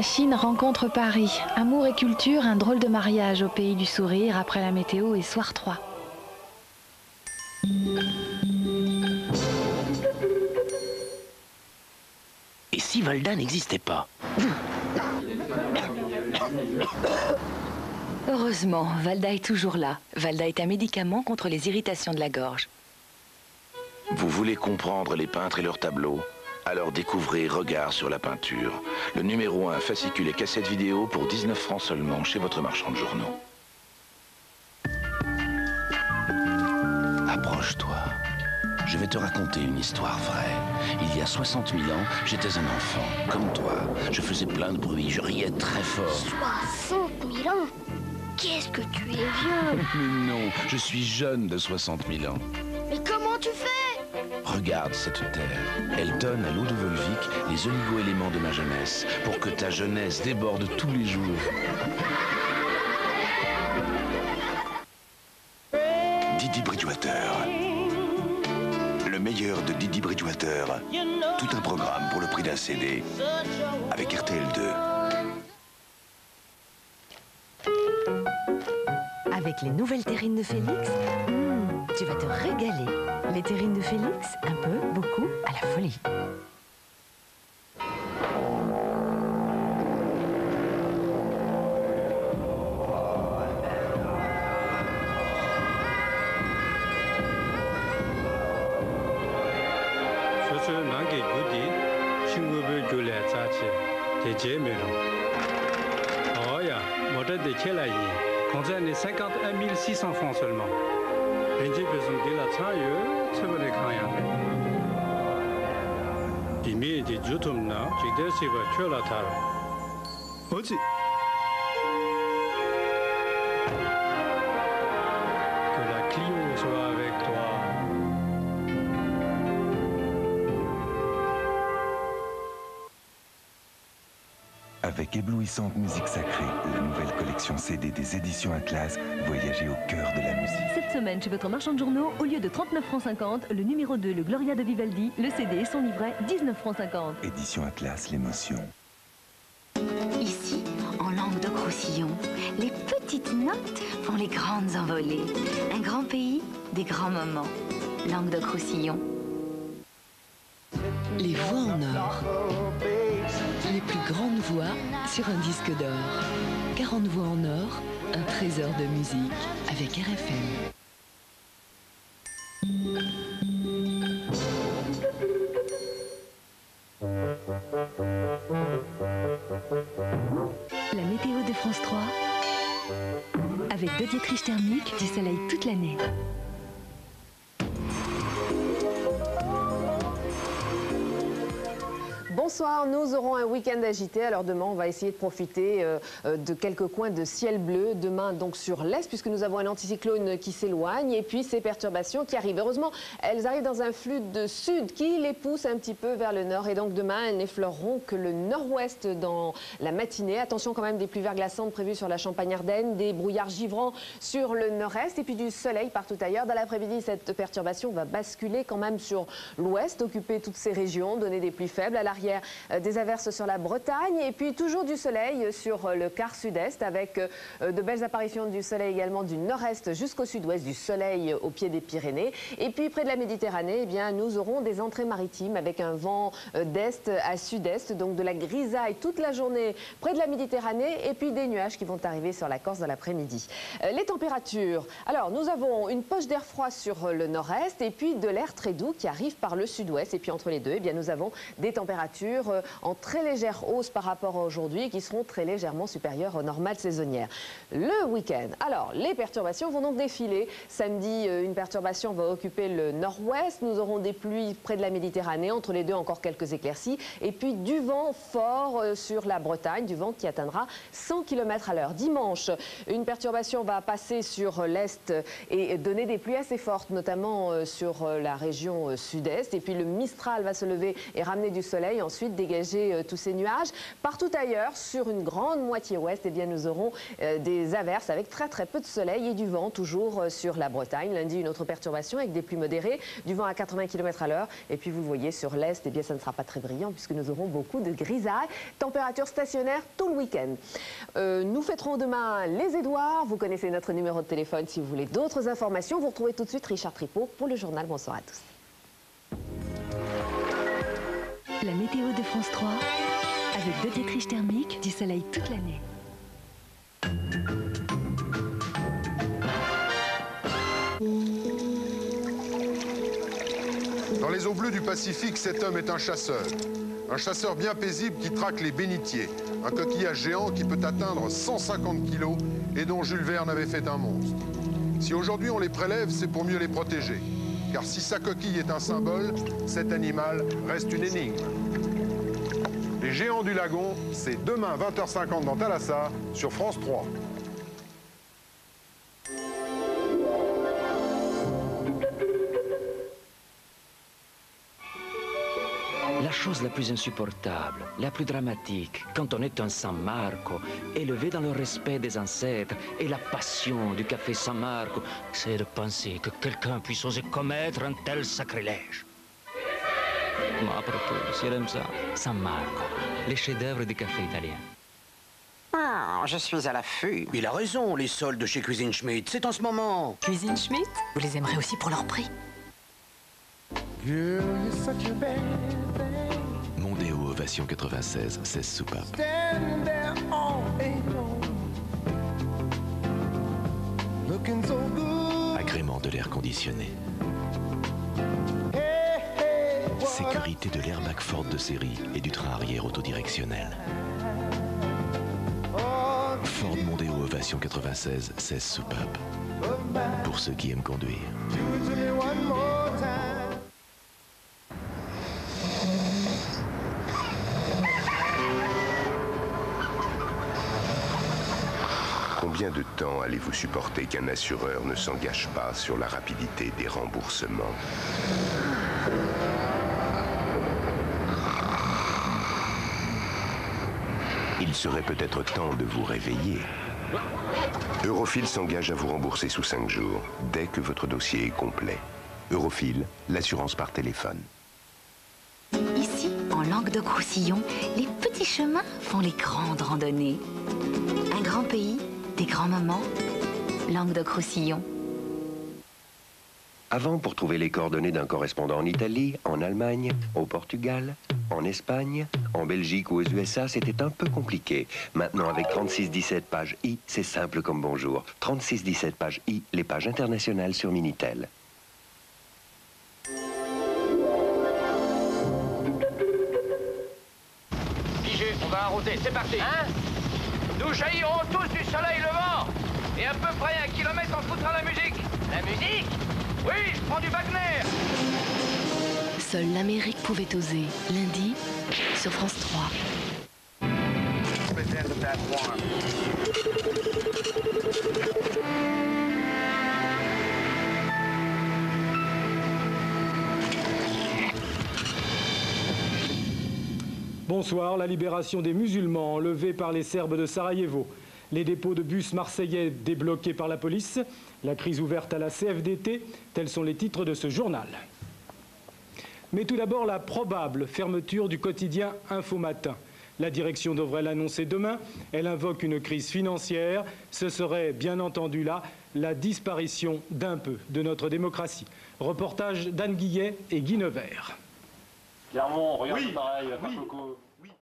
La Chine rencontre Paris. Amour et culture, un drôle de mariage au pays du sourire après la météo et soir 3. Et si Valda n'existait pas? Heureusement, Valda est toujours là. Valda est un médicament contre les irritations de la gorge. Vous voulez comprendre les peintres et leurs tableaux? Alors découvrez Regard sur la peinture, le numéro 1 fascicule et cassette vidéo pour 19 francs seulement chez votre marchand de journaux. Approche-toi. Je vais te raconter une histoire vraie. Il y a 60 000 ans, j'étais un enfant, comme toi. Je faisais plein de bruit, je riais très fort. 60 000 ans? Qu'est-ce que tu es vieux? Mais non, je suis jeune de 60 000 ans. Mais comment tu fais? Regarde cette terre. Elle donne à l'eau de Volvic les oligo-éléments de ma jeunesse pour que ta jeunesse déborde tous les jours. Didi Bridgewater. Le meilleur de Didi Bridgewater. Tout un programme pour le prix d'un CD. Avec RTL2. Avec les nouvelles terrines de Félix, tu vas te régaler. Les terrines de Félix, un peu, beaucoup, à la folie. Concerne 51 600 francs seulement. Que la Clio soit avec toi. Avec éblouissante musique sacrée, la nouvelle collection CD des éditions Atlas, voyagez au cœur de la musique. Cette semaine, chez votre marchand de journaux, au lieu de 39,50 francs, le numéro 2, le Gloria de Vivaldi, le CD et son livret, 19,50 francs. Édition Atlas, l'émotion. Ici, en Languedoc-Roussillon, les petites notes font les grandes envolées. Un grand pays, des grands moments. Languedoc-Roussillon. Les voix en or. Les plus grandes voix sur un disque d'or. 40 voix en or, un trésor de musique avec RFM. La météo de France 3, avec 2 diétriches thermiques, du soleil toute l'année. Bonsoir, nous aurons un week-end agité. Alors demain, on va essayer de profiter de quelques coins de ciel bleu. Demain, donc sur l'est, puisque nous avons un anticyclone qui s'éloigne. Et puis ces perturbations qui arrivent. Heureusement, elles arrivent dans un flux de sud qui les pousse un petit peu vers le nord. Et donc demain, elles n'effleureront que le nord-ouest dans la matinée. Attention quand même, des pluies verglaçantes prévues sur la Champagne-Ardenne, des brouillards givrants sur le nord-est. Et puis du soleil partout ailleurs. Dans l'après-midi, cette perturbation va basculer quand même sur l'ouest, occuper toutes ces régions, donner des pluies faibles. À l'arrière, des averses sur la Bretagne et puis toujours du soleil sur le quart sud-est avec de belles apparitions du soleil également du nord-est jusqu'au sud-ouest, du soleil au pied des Pyrénées. Et puis près de la Méditerranée, eh bien, nous aurons des entrées maritimes avec un vent d'est à sud-est, donc de la grisaille toute la journée près de la Méditerranée et puis des nuages qui vont arriver sur la Corse dans l'après-midi. Les températures, alors nous avons une poche d'air froid sur le nord-est et puis de l'air très doux qui arrive par le sud-ouest et puis entre les deux, eh bien, nous avons des températures en très légère hausse par rapport à aujourd'hui qui seront très légèrement supérieures aux normales saisonnières. Le week-end, alors les perturbations vont donc défiler. Samedi, une perturbation va occuper le nord-ouest. Nous aurons des pluies près de la Méditerranée, entre les deux encore quelques éclaircies. Et puis du vent fort sur la Bretagne, du vent qui atteindra 100 km à l'heure. Dimanche, une perturbation va passer sur l'est et donner des pluies assez fortes, notamment sur la région sud-est. Et puis le Mistral va se lever et ramener du soleil. Ensuite, ensuite dégager tous ces nuages. Partout ailleurs, sur une grande moitié ouest, eh bien, nous aurons des averses avec très peu de soleil et du vent, toujours sur la Bretagne. Lundi, une autre perturbation avec des pluies modérées, du vent à 80 km à l'heure. Et puis, vous le voyez, sur l'est, eh bien, ça ne sera pas très brillant puisque nous aurons beaucoup de grisailles. Température stationnaire tout le week-end. Nous fêterons demain les Édouards. Vous connaissez notre numéro de téléphone si vous voulez d'autres informations. Vous retrouvez tout de suite Richard Tripot pour le journal. Bonsoir à tous. La météo de France 3, avec de Dietrich thermique, du soleil toute l'année. Dans les eaux bleues du Pacifique, cet homme est un chasseur. Un chasseur bien paisible qui traque les bénitiers. Un coquillage géant qui peut atteindre 150 kilos et dont Jules Verne avait fait un monstre. Si aujourd'hui on les prélève, c'est pour mieux les protéger. Car si sa coquille est un symbole, cet animal reste une énigme. Les géants du lagon, c'est demain 20h50 dans Thalassa sur France 3. La chose la plus insupportable, la plus dramatique, quand on est un San Marco, élevé dans le respect des ancêtres et la passion du café San Marco, c'est de penser que quelqu'un puisse oser commettre un tel sacrilège. Mais à propos, si elle aime ça, San Marco, les chefs-d'œuvre du café italien. Ah, je suis à l'affût. Il a raison, les soldes chez Cuisine Schmidt, c'est en ce moment. Cuisine Schmidt, vous les aimerez aussi pour leur prix. Mondeo Ovation 96, 16 soupapes. Agrément de l'air conditionné. Sécurité de l'airbag Ford de série et du train arrière autodirectionnel. Ford Mondeo Ovation 96, 16 soupapes. Pour ceux qui aiment conduire. Combien de temps allez-vous supporter qu'un assureur ne s'engage pas sur la rapidité des remboursements? Il serait peut-être temps de vous réveiller. Eurofil s'engage à vous rembourser sous 5 jours, dès que votre dossier est complet. Eurofil, l'assurance par téléphone. Ici, en Languedoc-Roussillon, les petits chemins font les grandes randonnées. Un grand pays, des grands moments, Languedoc-Roussillon. Avant, pour trouver les coordonnées d'un correspondant en Italie, en Allemagne, au Portugal, en Espagne, en Belgique ou aux USA, c'était un peu compliqué. Maintenant, avec 3617 pages I, c'est simple comme bonjour. 3617 pages I, les pages internationales sur Minitel. Figé, on va arroser, c'est parti. Hein? Nous jaillirons tous du soleil levant. Et à peu près 1 kilomètre, on foutra la musique. La musique? Oui, je prends du Wagner. Seule l'Amérique pouvait oser. Lundi, sur France 3. Bonsoir, la libération des musulmans enlevés par les Serbes de Sarajevo. Les dépôts de bus marseillais débloqués par la police. La crise ouverte à la CFDT, tels sont les titres de ce journal. Mais tout d'abord, la probable fermeture du quotidien Info Matin. La direction devrait l'annoncer demain. Elle invoque une crise financière. Ce serait bien entendu là la disparition d'un peu de notre démocratie. Reportage d'Anne Guillet et Guy Nevers. Clermont, regarde pareil, Coco.